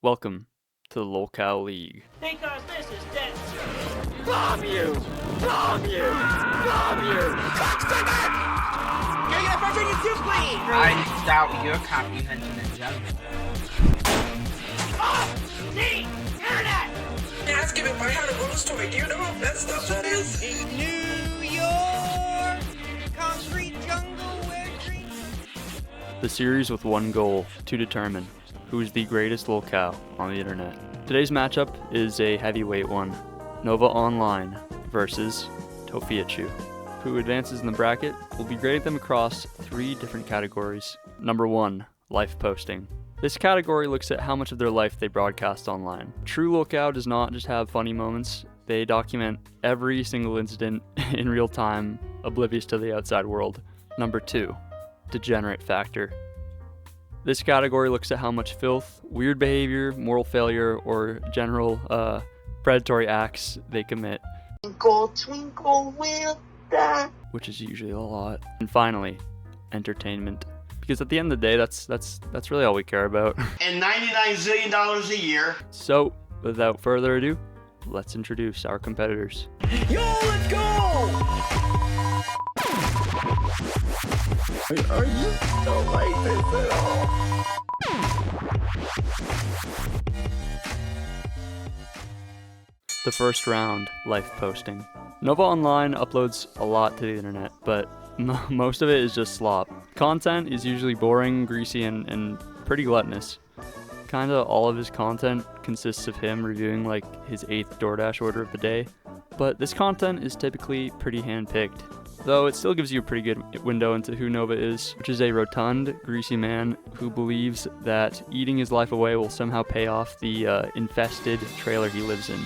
Welcome to the lolcow League. Because this is dead. Bomb you! Bomb you! Bomb you! Cocksucker! You're gonna Virginia soup, please! I doubt your comprehension in general. Oh! See? Internet! Ask him if I had a rose toy. Do you know how messed up that is? In New York, concrete jungle where dreams. The series with one goal, to determine who is the greatest lolcow on the internet. Today's matchup is a heavyweight one, Novaonline versus Tophiachu. Who advances in the bracket, will be grading them across 3 different categories. Number 1, life posting. This category looks at how much of their life they broadcast online. True lolcow does not just have funny moments, they document every single incident in real time, oblivious to the outside world. Number 2, degenerate factor. This category looks at how much filth, weird behavior, moral failure, or general predatory acts they commit. Twinkle, twinkle, will die. Which is usually a lot. And finally, entertainment. Because at the end of the day, that's really all we care about. And $99 zillion a year. So, without further ado, let's introduce our competitors. Yo, let's go! Are you so like this at all? The first round, life posting. Novaonline uploads a lot to the internet, but most of it is just slop. Content is usually boring, greasy, and pretty gluttonous. Kinda all of his content consists of him reviewing like his 8th DoorDash order of the day, but this content is typically pretty hand-picked. Though it still gives you a pretty good window into who Nova is, which is a rotund, greasy man who believes that eating his life away will somehow pay off the infested trailer he lives in,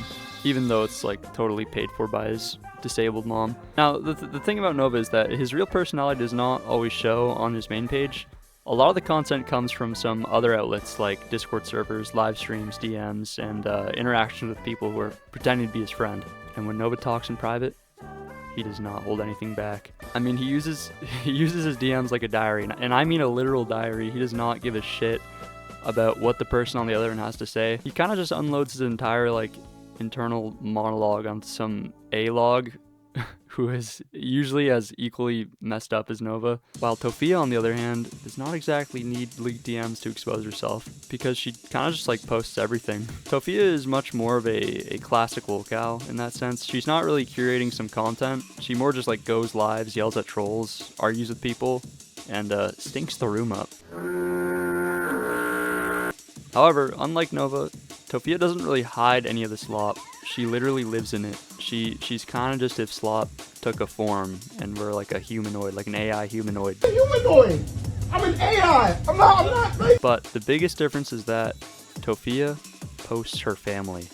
even though it's like totally paid for by his disabled mom. Now, the thing about Nova is that his real personality does not always show on his main page. A lot of the content comes from some other outlets like Discord servers, live streams, DMs, and interactions with people who are pretending to be his friend. And when Nova talks in private, he does not hold anything back. I mean, he uses his DMs like a diary, and I mean a literal diary. He does not give a shit about what the person on the other end has to say. He kind of just unloads his entire like internal monologue onto some A-log who is usually as equally messed up as Nova, while Tophia, on the other hand, does not exactly need leaked DMs to expose herself, because she kind of just like posts everything. Tophia is much more of a classic lolcow in that sense. She's not really curating some content, she more just like goes lives, yells at trolls, argues with people, and stinks the room up. However, unlike Nova, Tophia doesn't really hide any of the slop. She literally lives in it. She's kind of just if slop took a form and were like a humanoid, like an AI humanoid. Humanoid! I'm an AI! I'm not like... But the biggest difference is that Tophia posts her family.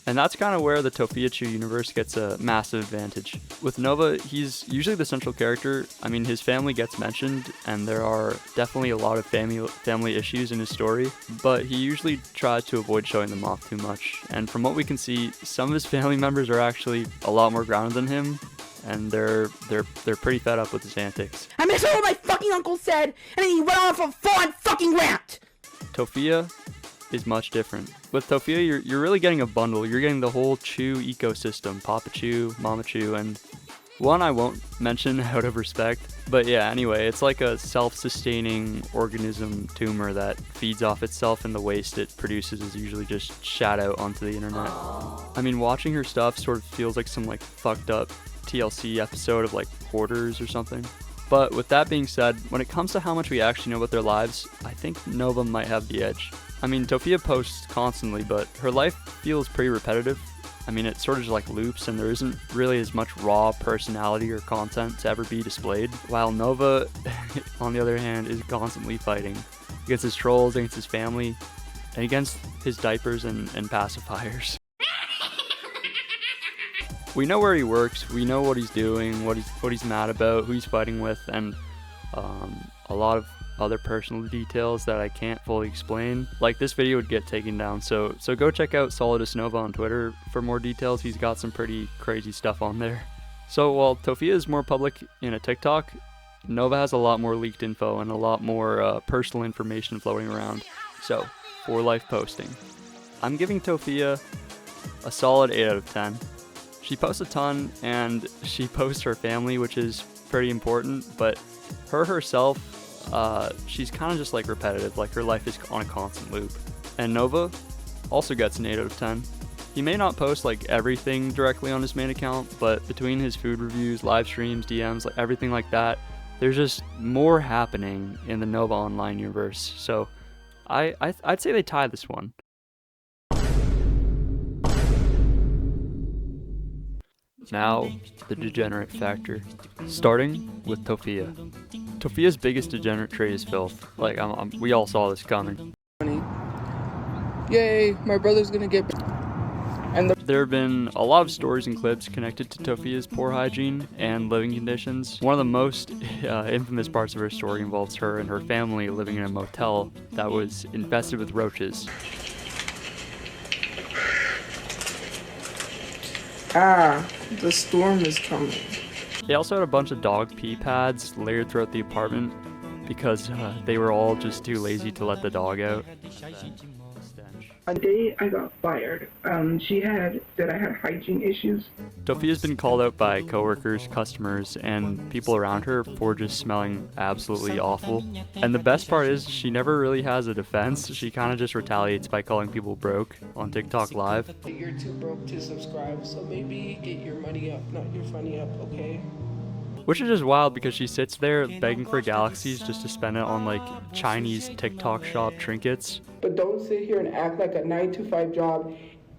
And that's kind of where the Tophiachu universe gets a massive advantage. With Nova, he's usually the central character. I mean, his family gets mentioned, and there are definitely a lot of family issues in his story, but he usually tries to avoid showing them off too much. And from what we can see, some of his family members are actually a lot more grounded than him, and they're pretty fed up with his antics. I missed what my fucking uncle said, and then he went on for a full-on fucking rant! Tophia is much different. With Tophia, you're really getting a bundle. You're getting the whole Chew ecosystem, Papa Chew, Mama Chew, and one I won't mention out of respect. But yeah, anyway, it's like a self-sustaining organism tumor that feeds off itself, and the waste it produces is usually just shat out onto the internet. I mean, watching her stuff sort of feels like some like fucked up TLC episode of like Hoarders or something. But with that being said, when it comes to how much we actually know about their lives, I think Nova might have the edge. I mean, Tophia posts constantly, but her life feels pretty repetitive. I mean, it sort of just like loops, and there isn't really as much raw personality or content to ever be displayed. While Nova, on the other hand, is constantly fighting against his trolls, against his family, and against his diapers and pacifiers. We know where he works, we know what he's doing, what he's mad about, who he's fighting with, and a lot of other personal details that I can't fully explain. Like, this video would get taken down, so go check out Solidus Nova on Twitter for more details. He's got some pretty crazy stuff on there. So while Tophia is more public in a TikTok, Nova has a lot more leaked info and a lot more personal information floating around. So for life posting. I'm giving Tophia a solid 8 out of 10. She posts a ton, and she posts her family, which is pretty important, but herself, she's kind of just like repetitive, like her life is on a constant loop. And Nova also gets an 8 out of 10. He may not post like everything directly on his main account, but between his food reviews, live streams, DMs, like everything like that, there's just more happening in the Novaonline universe. So I'd say they tie this one. Now, the degenerate factor. Starting with Tophia. Tophia's biggest degenerate trait is filth. Like, we all saw this coming. Yay, my brother's gonna get... There have been a lot of stories and clips connected to Tophia's poor hygiene and living conditions. One of the most infamous parts of her story involves her and her family living in a motel that was infested with roaches. Ah, the storm is coming. They also had a bunch of dog pee pads layered throughout the apartment because they were all just too lazy to let the dog out. One day I got fired. She said I had hygiene issues. Tophia's been called out by coworkers, customers, and people around her for just smelling absolutely awful. And the best part is she never really has a defense. She kind of just retaliates by calling people broke on TikTok Live. You're too broke to subscribe, so maybe get your money up, not your funny up, okay? Which is just wild because she sits there begging for galaxies just to spend it on like Chinese TikTok shop trinkets. But don't sit here and act like a 9-to-5 job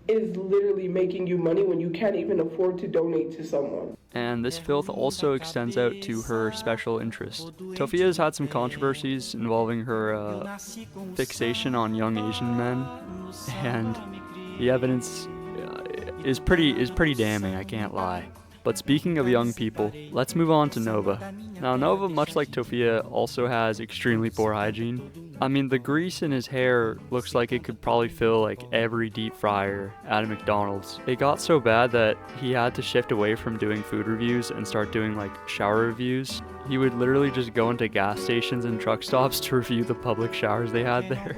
is literally making you money when you can't even afford to donate to someone. And this filth also extends out to her special interest. Tophia has had some controversies involving her fixation on young Asian men, and the evidence is pretty damning, I can't lie. But speaking of young people, let's move on to Nova. Now Nova, much like Tophia, also has extremely poor hygiene. I mean, the grease in his hair looks like it could probably fill like every deep fryer at a McDonald's. It got so bad that he had to shift away from doing food reviews and start doing like shower reviews. He would literally just go into gas stations and truck stops to review the public showers they had there.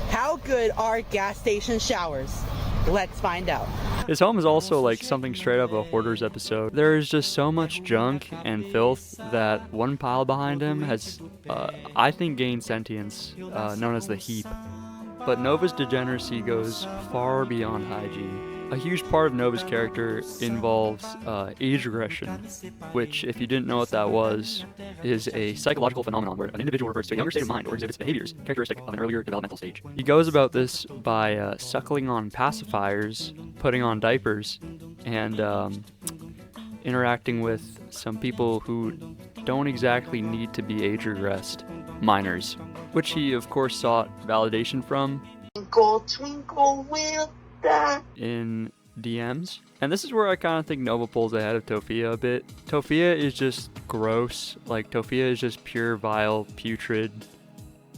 How good are gas station showers? Let's find out. His home is also like something straight out of a Hoarders episode. There is just so much junk and filth that one pile behind him has, I think, gained sentience, known as the heap. But Nova's degeneracy goes far beyond hygiene. A huge part of Nova's character involves age regression, which, if you didn't know what that was, is a psychological phenomenon where an individual reverts to a younger state of mind or exhibits behaviors characteristic of an earlier developmental stage. He goes about this by suckling on pacifiers, putting on diapers, and interacting with some people who don't exactly need to be age regressed, minors, which he of course sought validation from Twinkle, twinkle, will in DMs. And this is where I kind of think Nova pulls ahead of Tophia a bit. Tophia is just gross. Like, Tophia is just pure, vile, putrid.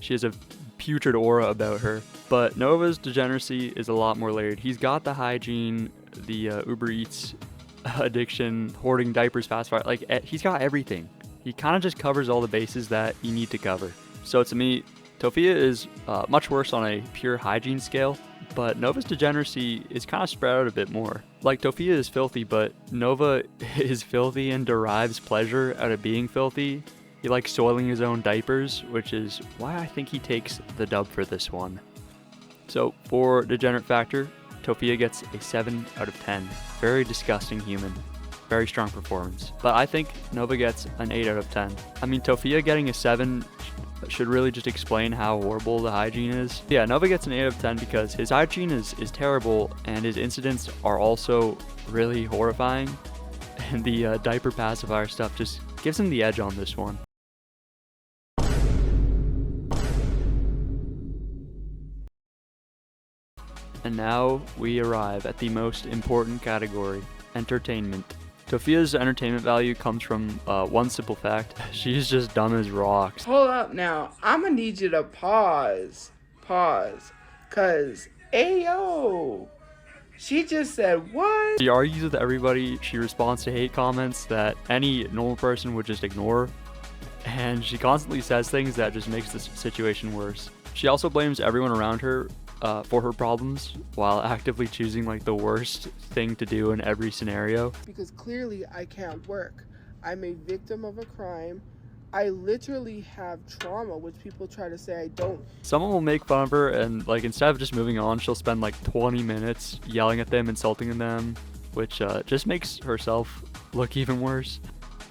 She has a putrid aura about her. But Nova's degeneracy is a lot more layered. He's got the hygiene, the Uber Eats addiction, hoarding diapers, fast fire. Like, he's got everything. He kind of just covers all the bases that you need to cover. So to me, Tophia is much worse on a pure hygiene scale. But Nova's degeneracy is kind of spread out a bit more. Like, Tophia is filthy, but Nova is filthy and derives pleasure out of being filthy. He likes soiling his own diapers, which is why I think he takes the dub for this one. So, for degenerate factor, Tophia gets a 7 out of 10. Very disgusting human. Very strong performance. But I think Nova gets an 8 out of 10. I mean, Tophia getting a 7 should really just explain how horrible the hygiene is. Yeah, Nova gets an 8 out of 10 because his hygiene is terrible and his incidents are also really horrifying. And the diaper pacifier stuff just gives him the edge on this one. And now we arrive at the most important category, entertainment. Tophia's entertainment value comes from one simple fact. She's just dumb as rocks. Hold up now. I'm gonna need you to pause. Cause, ayo, she just said what? She argues with everybody. She responds to hate comments that any normal person would just ignore. And she constantly says things that just makes the situation worse. She also blames everyone around her for her problems, while actively choosing like the worst thing to do in every scenario. Because clearly I can't work. I'm a victim of a crime. I literally have trauma, which people try to say I don't. Someone will make fun of her, and like instead of just moving on, she'll spend like 20 minutes yelling at them, insulting them, which just makes herself look even worse.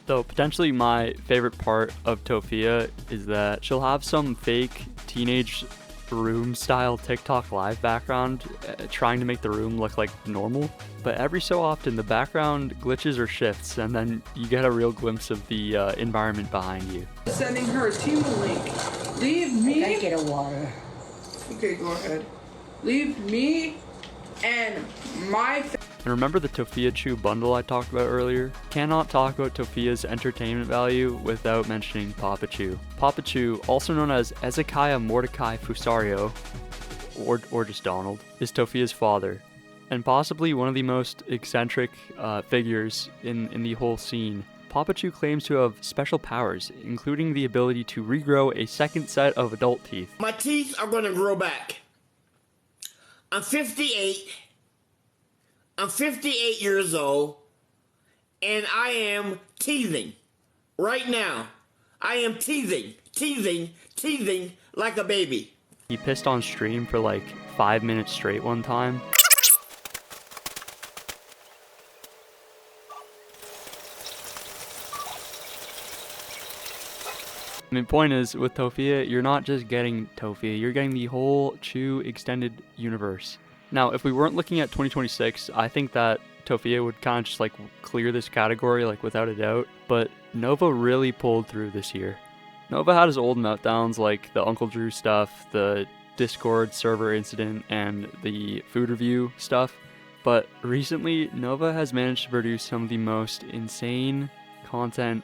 Though potentially my favorite part of Tophia is that she'll have some fake teenage room style TikTok live background trying to make the room look like normal, but every so often the background glitches or shifts, and then you get a real glimpse of the environment behind you. Sending her a Timu link. Leave me. I get a water. Okay, go ahead. Leave me and my. And remember the Tophiachu bundle I talked about earlier? Cannot talk about Tophia's entertainment value without mentioning Papachu. Papachu, also known as Ezekiah Mordecai Fusario, or just Donald, is Tophia's father, and possibly one of the most eccentric figures in the whole scene. Papachu claims to have special powers, including the ability to regrow a second set of adult teeth. My teeth are gonna grow back. I'm 58. I'm 58 years old, and I am teething right now. I am teething like a baby. He pissed on stream for like 5 minutes straight one time. I mean, point is, with Tophia, you're not just getting Tophia, you're getting the whole Chu extended universe. Now, if we weren't looking at 2026, I think that Tophia would kind of just like clear this category, like without a doubt. But Nova really pulled through this year. Nova had his old meltdowns, like the Uncle Drew stuff, the Discord server incident, and the food review stuff. But recently, Nova has managed to produce some of the most insane content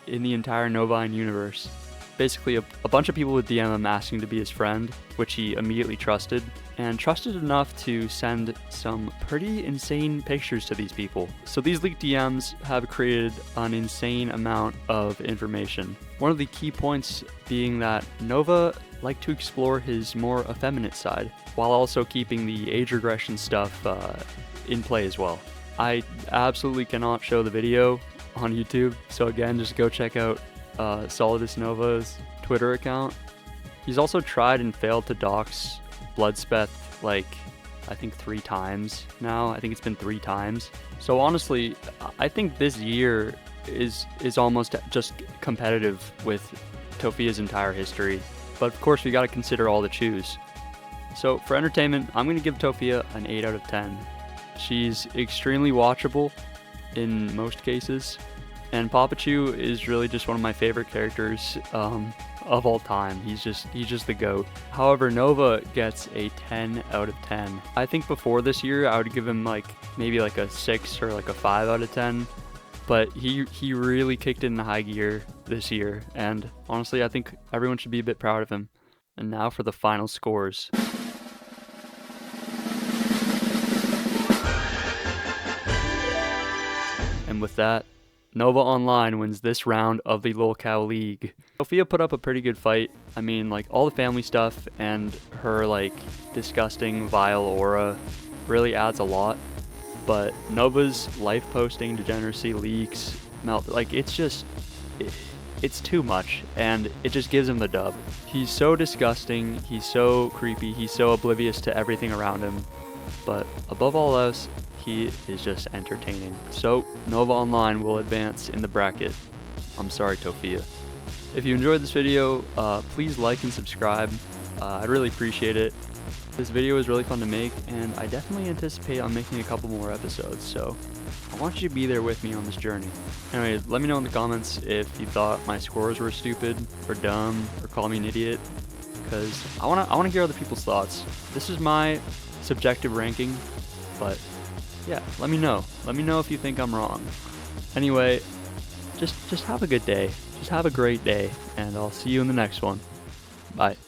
in the entire Novaonline universe. Basically, a bunch of people would DM him asking to be his friend, which he immediately trusted, and trusted enough to send some pretty insane pictures to these people. So these leaked DMs have created an insane amount of information. One of the key points being that Nova liked to explore his more effeminate side, while also keeping the age regression stuff in play as well. I absolutely cannot show the video on YouTube, so again, just go check out Solidus Nova's Twitter account. He's also tried and failed to dox Bloodspeth like I think 3 times now. I think it's been 3 times. So honestly, I think this year is almost just competitive with Tophia's entire history. But of course, we got to consider all the Chus. So for entertainment, I'm going to give Tophia an 8 out of 10. She's extremely watchable in most cases, and Papachu is really just one of my favorite characters of all time. He's just the GOAT. However, Nova gets a 10 out of 10. I think before this year, I would give him like maybe like a 6 or like a 5 out of 10. But he really kicked it in high gear this year, and honestly, I think everyone should be a bit proud of him. And now for the final scores. And with that, Novaonline wins this round of the lolcow League. Tophia put up a pretty good fight. I mean, like, all the family stuff and her, like, disgusting, vile aura really adds a lot. But Nova's life posting, degeneracy, leaks, like, it's just, it's too much, and it just gives him the dub. He's so disgusting, he's so creepy, he's so oblivious to everything around him, but above all else, he is just entertaining. So, Novaonline will advance in the bracket. I'm sorry, Tophia. If you enjoyed this video, please like and subscribe. I'd really appreciate it. This video was really fun to make, and I definitely anticipate on making a couple more episodes, so I want you to be there with me on this journey. Anyway, let me know in the comments if you thought my scores were stupid, or dumb, or call me an idiot, because I wanna hear other people's thoughts. This is my subjective ranking, but yeah, let me know. Let me know if you think I'm wrong. Anyway, just have a good day. Just have a great day, and I'll see you in the next one. Bye.